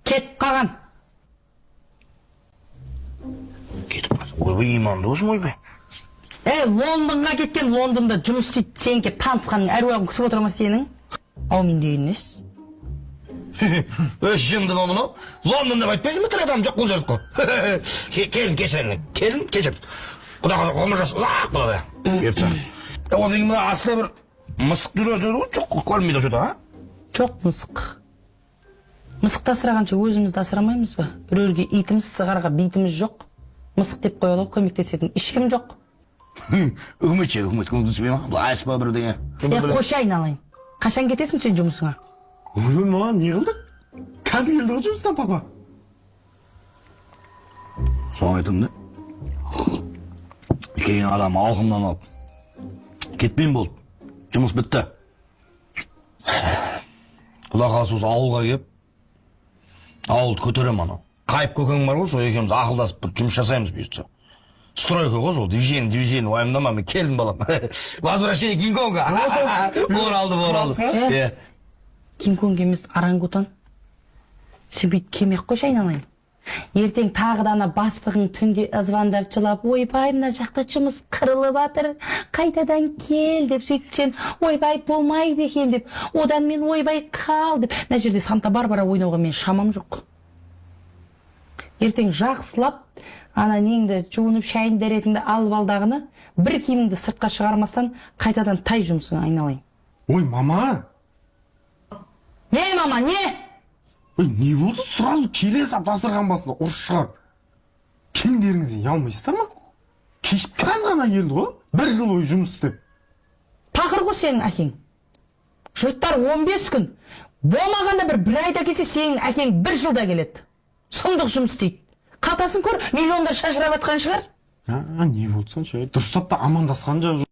Кетіп қалған. Кетіп қалсын. Ойбай, иманды болсын ойбай. Лондонға кеткен, Лондонда жұмыс істейді. Сен кеп танысқанның әруағын күтіп отырма сенің. Ау мен деген емес. Жынды ма мұны? Лондон деп айтпайсың ба, тірі адам жоқ бұл жерді қой. Келін кешіріңіз. Келін кешір. Құда қалса ғұмыр жасы ұзақ болады. Берді. Ол деген мына астына бір мысық жүреді ғой, жоқ көрмейді осы да, а? Жоқ мысық. Мысықты асырағанша өзімізді асырамаймыз ба? Біреуге итіміз, сығарға битіміз жоқ. Мысық деп қояды, көмектесетін ешкім жоқ. Үкімет көмектеспей ма? Бұл айыспа бірдеңе. Қош айналайын. Қашан кетесің сен жұмысыңа? Ой, маған не қылды? Қазір келді ғой жұмыстан, папа. Соң айтым да. Кейін адам алқымнан алып. Кетпейін болды. Жұмыс бітті. Құда қалса осы ауылға кеп, ауылды көтерем анау. Қайып көкең бар ғой, сол екеуміз ақылдасып бір жұмыс жасаймыз бұйыртса. Стройка ғой сол, движение, уайымдама, мен келдім балам. Возвращение Кинг-Конга. Оралды. Кинг-Конг емес, орангутан. Сен бүйт кемек қош айналайын. Ертең тағы да ана бастығың түнде звондап жылап, ойбай, мына жақта жұмыс қырылып жатыр, қайтадан кел деп сөйтсен, ойбай болмайды екен деп, одан мен ойбай қал деп. Мына жерде Санта-Барбара ойнауға мен шамам жоқ. Ертең жақсылап, ана неңді жуынып шайын дәретіңді алып алдағыны, бір киіміңді сыртқа шығармастан қайтадан тай жұмысыңа айналайын. Ой, мама! Не, мама, не? Ой, не болды? Сразу келе сап дастархан басында ұрыс шығар. Келіндеріңізден ұялмайсыздар ма? Кешіп кәз ғана келді ғой. Бір жыл бойы жұмыс істеп. Пақыр ғой сенің әкең. Жұрттар 15 күн. Болмағанда бір айда келсе сенің әкең 1 жылда келеді. Сұмдық жұмыс істейді. Қатасын көр, миллиондар шашырап атқан шығар. Не болды сонша? Дұрыстап та амандасқан жа